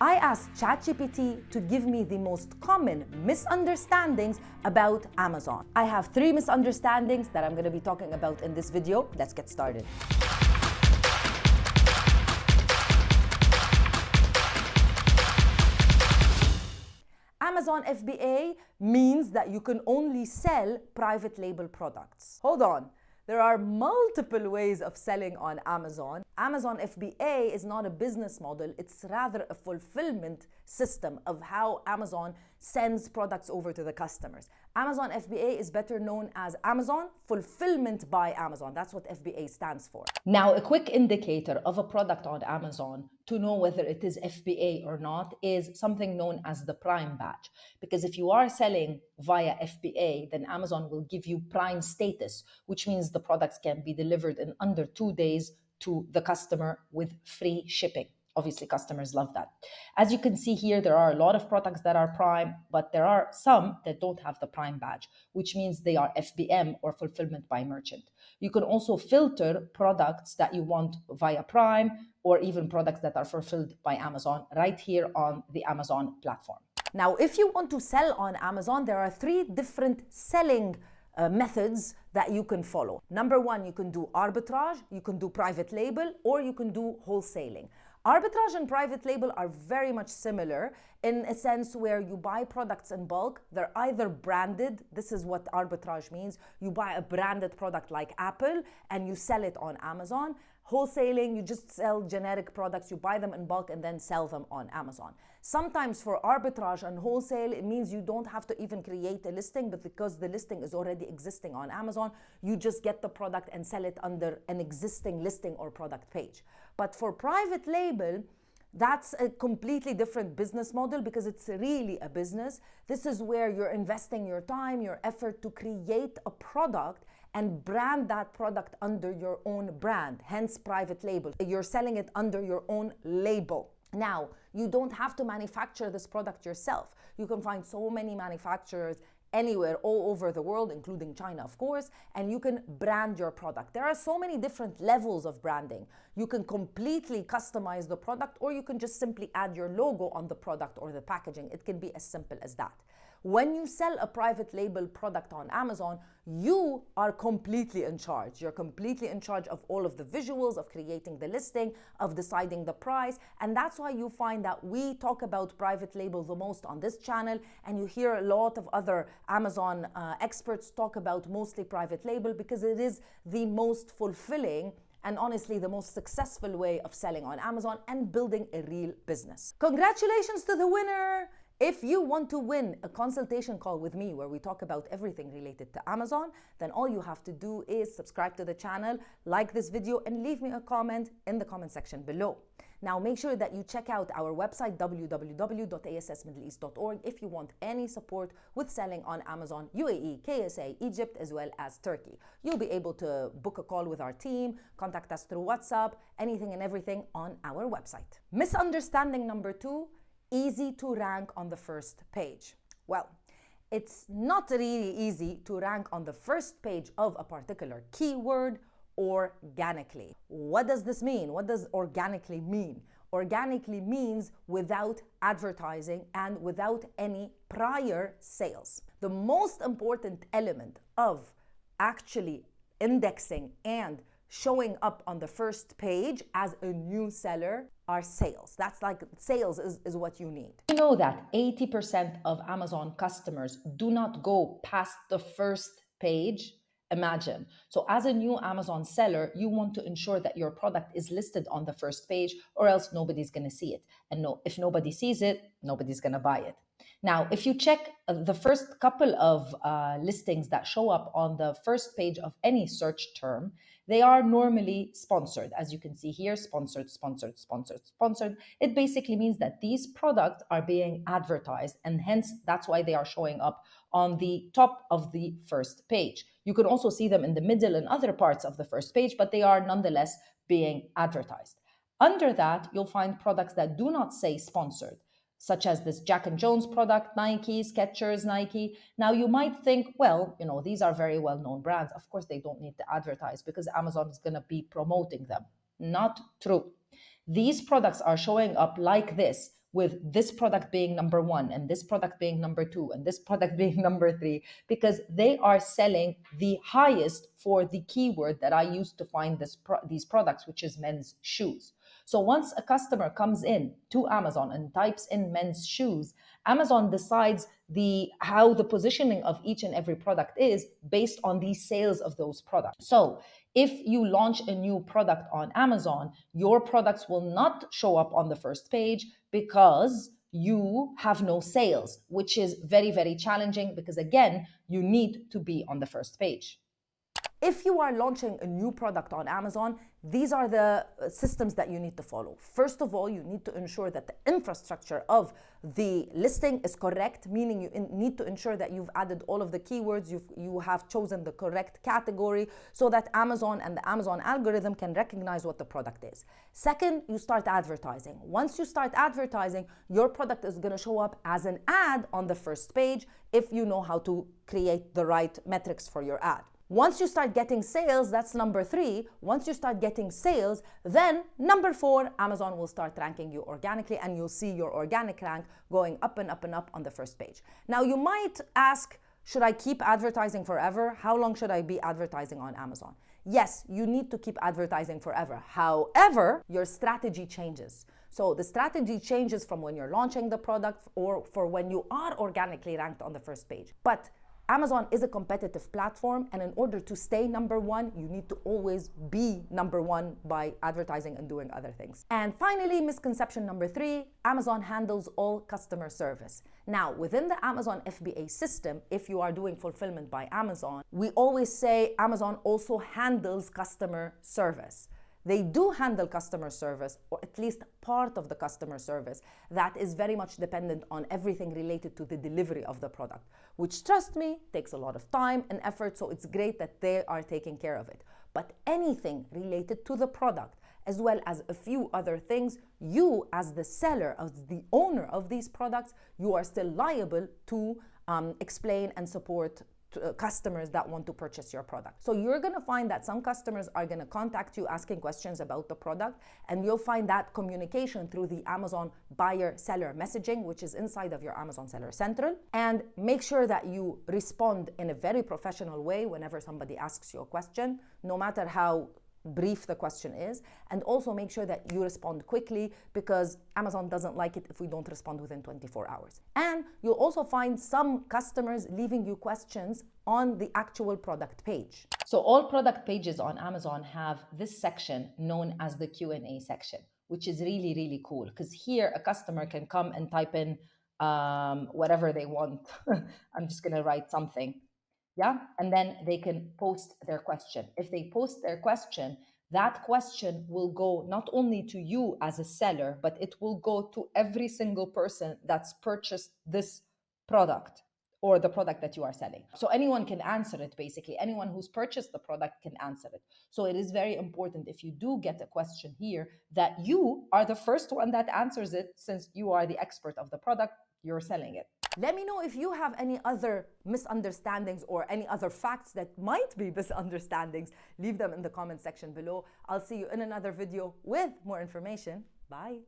I asked ChatGPT to give me the most common misunderstandings about Amazon. I have 3 misunderstandings that I'm going to be talking about in this video. Let's get started. Amazon FBA means that you can only sell private label products. Hold on. There are multiple ways of selling on Amazon. Amazon FBA is not a business model, it's rather a fulfillment system of how Amazon sends products over to the customers. Amazon FBA is better known as Amazon Fulfillment by Amazon. That's what FBA stands for. Now, a quick indicator of a product on Amazon to know whether it is FBA or not is something known as the Prime badge. Because if you are selling via FBA, then Amazon will give you Prime status, which means the products can be delivered in under 2 days to the customer with free shipping. Obviously, customers love that. As you can see here, there are a lot of products that are Prime, but there are some that don't have the Prime badge, which means they are FBM or Fulfillment by Merchant. You can also filter products that you want via Prime or even products that are fulfilled by Amazon right here on the Amazon platform. Now, if you want to sell on Amazon, there are 3 different selling methods that you can follow. Number 1, you can do arbitrage, you can do private label, or you can do wholesaling. Arbitrage and private label are very much similar in a sense where you buy products in bulk. They're either branded. This is what arbitrage means. You buy a branded product like Apple and you sell it on Amazon. Wholesaling, you just sell generic products, you buy them in bulk and then sell them on Amazon. Sometimes for arbitrage and wholesale, it means you don't have to even create a listing, but because the listing is already existing on Amazon, you just get the product and sell it under an existing listing or product page. But for private label, that's a completely different business model because it's really a business. This is where you're investing your time, your effort to create a product and brand that product under your own brand, hence private label. You're selling it under your own label. Now, you don't have to manufacture this product yourself. You can find so many manufacturers anywhere, all over the world, including China, of course, and you can brand your product. There are so many different levels of branding. You can completely customize the product, or you can just simply add your logo on the product or the packaging. It can be as simple as that. When you sell a private label product on Amazon, you are completely in charge. You're completely in charge of all of the visuals, of creating the listing, of deciding the price. And that's why you find that we talk about private label the most on this channel. And you hear a lot of other Amazon experts talk about mostly private label because it is the most fulfilling and honestly the most successful way of selling on Amazon and building a real business. Congratulations to the winner! If you want to win a consultation call with me where we talk about everything related to Amazon, then all you have to do is subscribe to the channel, like this video, and leave me a comment in the comment section below. Now, make sure that you check out our website, www.assmiddleeast.org, if you want any support with selling on Amazon, UAE, KSA, Egypt, as well as Turkey. You'll be able to book a call with our team, contact us through WhatsApp, anything and everything on our website. Misunderstanding number 2, easy to rank on the first page. Well, it's not really easy to rank on the first page of a particular keyword organically. What does this mean? What does organically mean? Organically means without advertising and without any prior sales. The most important element of actually indexing and showing up on the first page as a new seller are sales. That's like sales is what you need. You know that 80% of Amazon customers do not go past the first page. Imagine. So as a new Amazon seller, you want to ensure that your product is listed on the first page or else nobody's going to see it. And no, if nobody sees it, nobody's going to buy it. Now, if you check the first couple of listings that show up on the first page of any search term, they are normally sponsored. As you can see here, sponsored, sponsored, sponsored, sponsored. It basically means that these products are being advertised, and hence that's why they are showing up on the top of the first page. You can also see them in the middle and other parts of the first page, but they are nonetheless being advertised. Under that, you'll find products that do not say sponsored, such as this Jack and Jones product, Nike, Skechers, Nike. Now you might think, well, these are very well-known brands. Of course, they don't need to advertise because Amazon is going to be promoting them. Not true. These products are showing up like this with this product being number 1 and this product being number 2 and this product being number 3, because they are selling the highest for the keyword that I used to find these products, which is men's shoes. So once a customer comes in to Amazon and types in men's shoes, Amazon decides how the positioning of each and every product is based on the sales of those products. So if you launch a new product on Amazon, your products will not show up on the first page because you have no sales, which is very, very challenging because, again, you need to be on the first page. If you are launching a new product on Amazon, these are the systems that you need to follow. First of all, you need to ensure that the infrastructure of the listing is correct, meaning you need to ensure that you've added all of the keywords, you have chosen the correct category so that Amazon and the Amazon algorithm can recognize what the product is. Second, you start advertising. Once you start advertising, your product is going to show up as an ad on the first page if you know how to create the right metrics for your ad. Once you start getting sales, that's number 3. Once you start getting sales, then number 4, Amazon will start ranking you organically and you'll see your organic rank going up and up and up on the first page. Now you might ask, should I keep advertising forever? How long should I be advertising on Amazon? Yes, you need to keep advertising forever. However, your strategy changes. So the strategy changes from when you're launching the product or for when you are organically ranked on the first page. But Amazon is a competitive platform, and in order to stay number 1, you need to always be number 1 by advertising and doing other things. And finally, misconception number 3, Amazon handles all customer service. Now, within the Amazon FBA system, if you are doing fulfillment by Amazon, we always say Amazon also handles customer service. They do handle customer service, or at least part of the customer service that is very much dependent on everything related to the delivery of the product, which, trust me, takes a lot of time and effort, so it's great that they are taking care of it. But anything related to the product, as well as a few other things, you as the seller, as the owner of these products, you are still liable to explain and support customers that want to purchase your product. So you're going to find that some customers are going to contact you asking questions about the product, and you'll find that communication through the Amazon buyer-seller messaging, which is inside of your Amazon Seller Central. And make sure that you respond in a very professional way whenever somebody asks you a question, no matter how brief the question is, and also make sure that you respond quickly because Amazon doesn't like it if we don't respond within 24 hours. And you'll also find some customers leaving you questions on the actual product page. So all product pages on Amazon have this section known as the Q&A section, which is really, really cool because here a customer can come and type in whatever they want. I'm just going to write something. Yeah, and then they can post their question. If they post their question, that question will go not only to you as a seller, but it will go to every single person that's purchased this product or the product that you are selling. So anyone can answer it, basically. Anyone who's purchased the product can answer it. So it is very important, if you do get a question here, that you are the first one that answers it, since you are the expert of the product, you're selling it. Let me know if you have any other misunderstandings or any other facts that might be misunderstandings. Leave them in the comment section below. I'll see you in another video with more information. Bye.